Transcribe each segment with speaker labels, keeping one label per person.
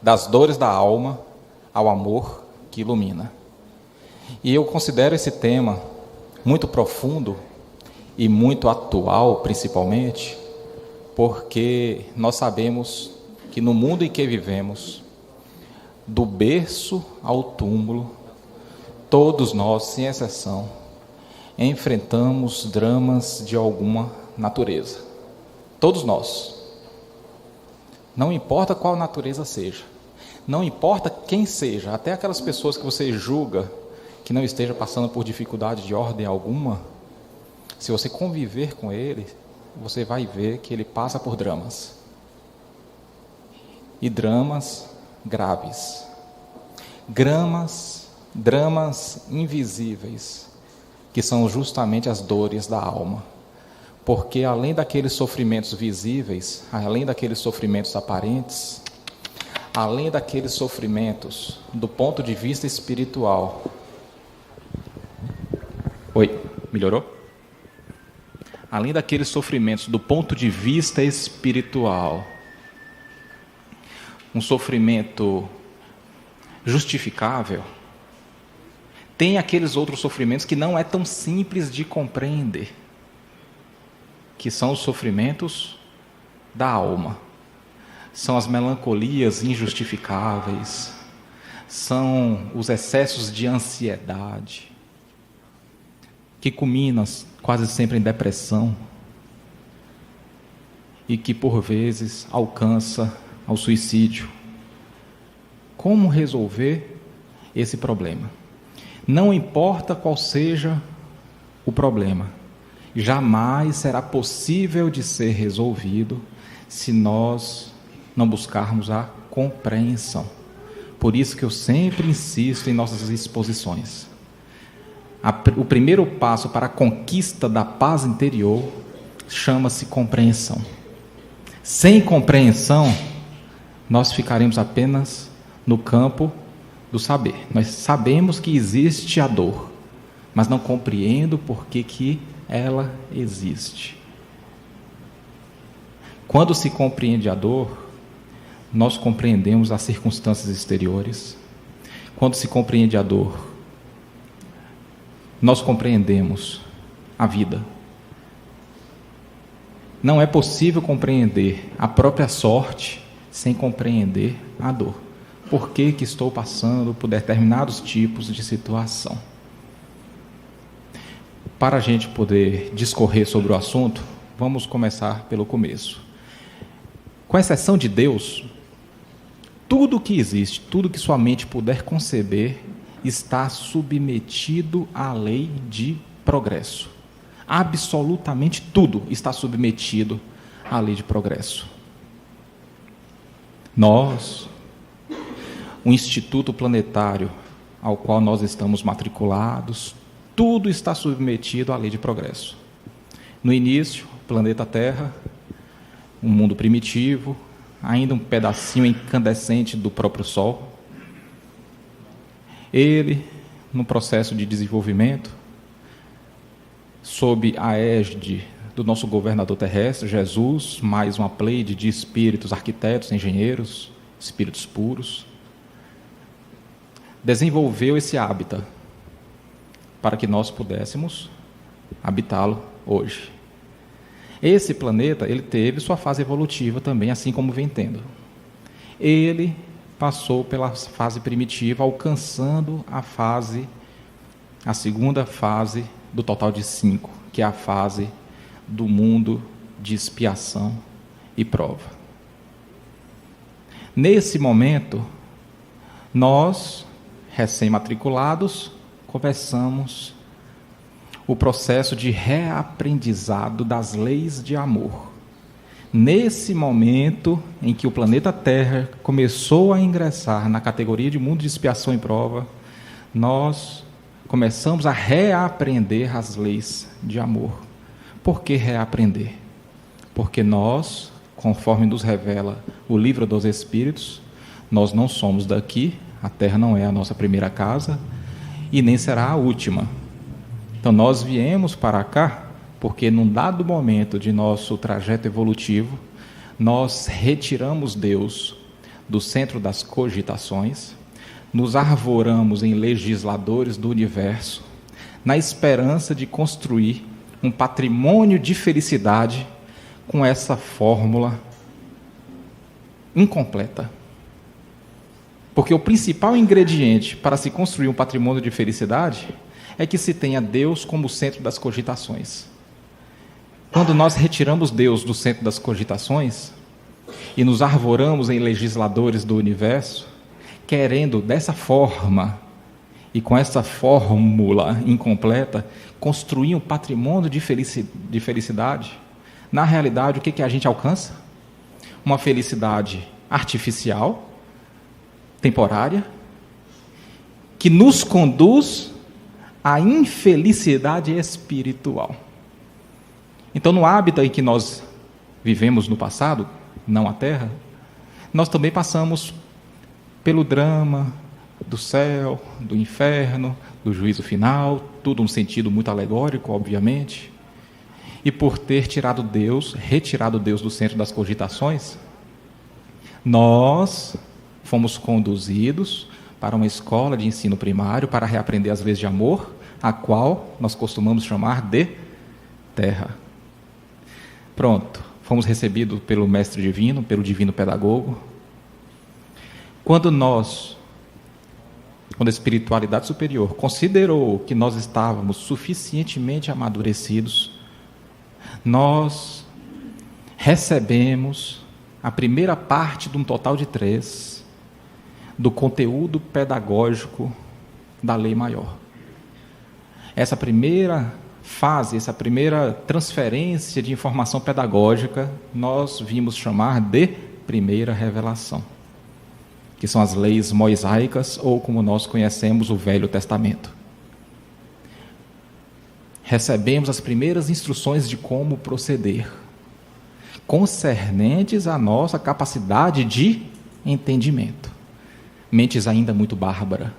Speaker 1: das dores da alma ao amor que ilumina. E eu considero esse tema muito profundo e muito atual, principalmente, porque nós sabemos que no mundo em que vivemos, do berço ao túmulo, todos nós, sem exceção, enfrentamos dramas de alguma natureza. Todos nós. Não importa qual natureza seja, não importa quem seja, até aquelas pessoas que você julga que não esteja passando por dificuldade de ordem alguma, se você conviver com ele, você vai ver que ele passa por dramas. E dramas graves. Dramas invisíveis, que são justamente as dores da alma. Porque além daqueles sofrimentos visíveis, além daqueles sofrimentos aparentes, além daqueles sofrimentos do ponto de vista espiritual. Oi, melhorou? Além daqueles sofrimentos do ponto de vista espiritual, um sofrimento justificável, tem aqueles outros sofrimentos que não é tão simples de compreender, que são os sofrimentos da alma. São as melancolias injustificáveis, são os excessos de ansiedade, que culminam quase sempre em depressão e que por vezes alcança ao suicídio. Como resolver esse problema? Não importa qual seja o problema, jamais será possível de ser resolvido se nós não buscarmos a compreensão. Por isso que eu sempre insisto em nossas exposições. O primeiro passo para a conquista da paz interior chama-se compreensão. Sem compreensão, nós ficaremos apenas no campo do saber. Nós sabemos que existe a dor, mas não compreendo por que ela existe. Quando se compreende a dor, nós compreendemos as circunstâncias exteriores. Quando se compreende a dor, nós compreendemos a vida. Não é possível compreender a própria sorte sem compreender a dor. Por que estou passando por determinados tipos de situação? Para a gente poder discorrer sobre o assunto, vamos começar pelo começo. Com exceção de Deus, tudo que existe, tudo que sua mente puder conceber, está submetido à lei de progresso. Absolutamente tudo está submetido à lei de progresso. Nós, o Instituto Planetário ao qual nós estamos matriculados, tudo está submetido à lei de progresso. No início, o planeta Terra, um mundo primitivo, ainda um pedacinho incandescente do próprio Sol. Ele, no processo de desenvolvimento, sob a égide do nosso governador terrestre, Jesus, mais uma pleide de espíritos, arquitetos, engenheiros, espíritos puros, desenvolveu esse hábitat para que nós pudéssemos habitá-lo hoje. Esse planeta, ele teve sua fase evolutiva também, assim como vem tendo. Ele passou pela fase primitiva, alcançando a segunda fase do total de 5, que é a fase do mundo de expiação e prova. Nesse momento, nós, recém-matriculados, começamos o processo de reaprendizado das leis de amor. Nesse momento em que o planeta Terra começou a ingressar na categoria de mundo de expiação e prova, nós começamos a reaprender as leis de amor. Por que reaprender? Porque nós, conforme nos revela o Livro dos Espíritos, nós não somos daqui, a Terra não é a nossa primeira casa e nem será a última. Então nós viemos para cá porque num dado momento de nosso trajeto evolutivo, nós retiramos Deus do centro das cogitações, nos arvoramos em legisladores do universo, na esperança de construir um patrimônio de felicidade com essa fórmula incompleta. Porque o principal ingrediente para se construir um patrimônio de felicidade é que se tenha Deus como centro das cogitações. Quando nós retiramos Deus do centro das cogitações e nos arvoramos em legisladores do universo, querendo dessa forma e com essa fórmula incompleta construir um patrimônio de felicidade, na realidade, o que a gente alcança? Uma felicidade artificial, temporária, que nos conduz à infelicidade espiritual. Então, no hábitat em que nós vivemos no passado, não a Terra, nós também passamos pelo drama do céu, do inferno, do juízo final, tudo um sentido muito alegórico, obviamente. E por ter retirado Deus do centro das cogitações, nós fomos conduzidos para uma escola de ensino primário para reaprender as leis de amor, a qual nós costumamos chamar de terra. Pronto, fomos recebidos pelo Mestre Divino, pelo Divino Pedagogo. Quando a espiritualidade superior considerou que nós estávamos suficientemente amadurecidos, nós recebemos a primeira parte de um total de 3 do conteúdo pedagógico da lei maior. Essa primeira fase, essa primeira transferência de informação pedagógica, nós vimos chamar de primeira revelação, que são as leis mosaicas, ou como nós conhecemos, o Velho Testamento. Recebemos as primeiras instruções de como proceder, concernentes à nossa capacidade de entendimento. Mentes ainda muito bárbara.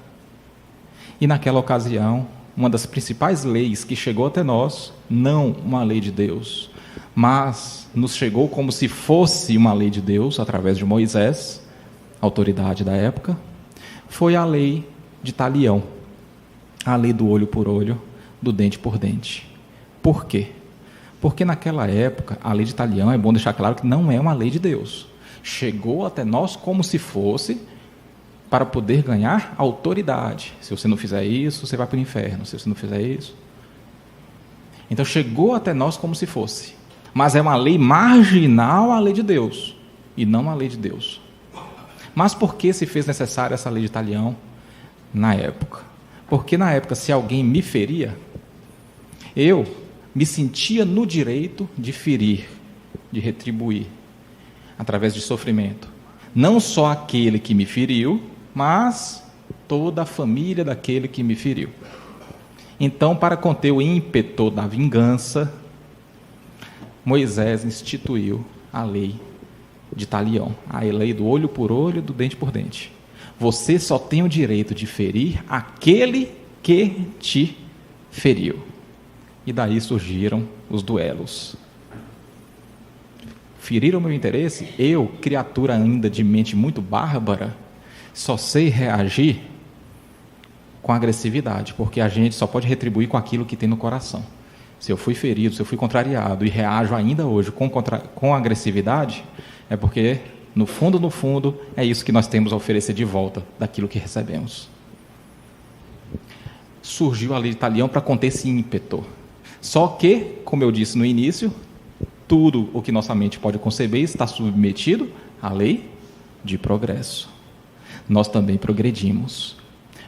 Speaker 1: E naquela ocasião, uma das principais leis que chegou até nós, não uma lei de Deus, mas nos chegou como se fosse uma lei de Deus, através de Moisés, autoridade da época, foi a lei de Talião, a lei do olho por olho, do dente por dente. Por quê? Porque naquela época, a lei de Talião, é bom deixar claro que não é uma lei de Deus. Chegou até nós como se fosse para poder ganhar autoridade. Se você não fizer isso, você vai para o inferno. Se você não fizer isso... Então, chegou até nós como se fosse. Mas é uma lei marginal à lei de Deus, e não a lei de Deus. Mas por que se fez necessária essa lei de Talião na época? Porque na época, se alguém me feria, eu me sentia no direito de ferir, de retribuir, através de sofrimento. Não só aquele que me feriu, mas toda a família daquele que me feriu. Então, para conter o ímpeto da vingança, Moisés instituiu a lei de Talião, a lei do olho por olho, do dente por dente. Você só tem o direito de ferir aquele que te feriu. E daí surgiram os duelos. Feriram o meu interesse? Eu, criatura ainda de mente muito bárbara, só sei reagir com agressividade, porque a gente só pode retribuir com aquilo que tem no coração. Se eu fui ferido, se eu fui contrariado e reajo ainda hoje com agressividade, é porque, no fundo, é isso que nós temos a oferecer de volta daquilo que recebemos. Surgiu a lei de Talião para conter esse ímpeto. Só que, como eu disse no início, tudo o que nossa mente pode conceber está submetido à lei de progresso. Nós também progredimos.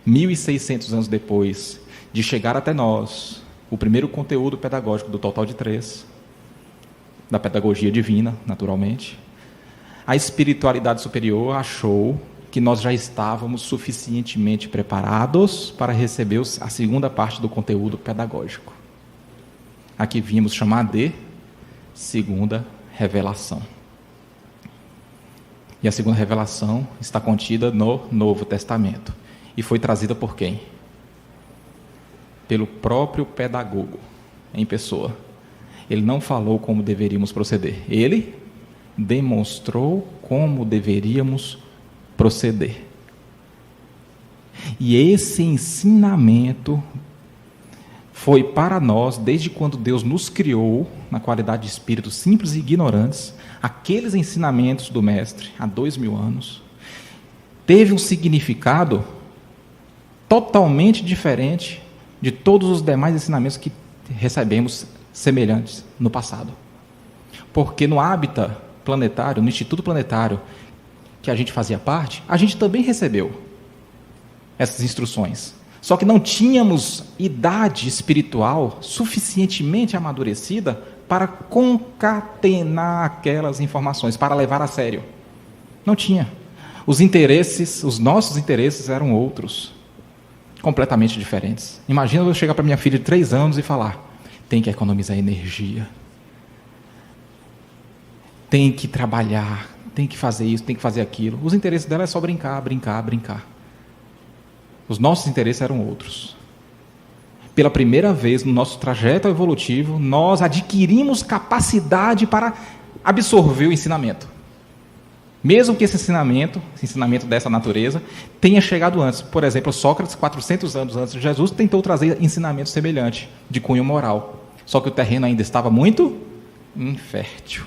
Speaker 1: 1.600 anos depois de chegar até nós o primeiro conteúdo pedagógico do total de 3, da pedagogia divina, naturalmente, a espiritualidade superior achou que nós já estávamos suficientemente preparados para receber a segunda parte do conteúdo pedagógico. Aqui vimos chamar de segunda revelação. E a segunda revelação está contida no Novo Testamento. E foi trazida por quem? Pelo próprio pedagogo, em pessoa. Ele não falou como deveríamos proceder. Ele demonstrou como deveríamos proceder. E esse ensinamento foi para nós, desde quando Deus nos criou, na qualidade de espíritos simples e ignorantes, aqueles ensinamentos do Mestre, há 2000 anos, teve um significado totalmente diferente de todos os demais ensinamentos que recebemos semelhantes no passado. Porque no Hábitat Planetário, no Instituto Planetário, que a gente fazia parte, a gente também recebeu essas instruções. Só que não tínhamos idade espiritual suficientemente amadurecida para concatenar aquelas informações, para levar a sério. Não tinha. Os interesses, os nossos interesses eram outros, completamente diferentes. Imagina eu chegar para minha filha de 3 anos e falar: tem que economizar energia, tem que trabalhar, tem que fazer isso, tem que fazer aquilo. Os interesses dela é só brincar, brincar, brincar. Os nossos interesses eram outros. Pela primeira vez no nosso trajeto evolutivo, nós adquirimos capacidade para absorver o ensinamento. Mesmo que esse ensinamento dessa natureza, tenha chegado antes. Por exemplo, Sócrates, 400 anos antes de Jesus, tentou trazer ensinamento semelhante, de cunho moral. Só que o terreno ainda estava muito infértil.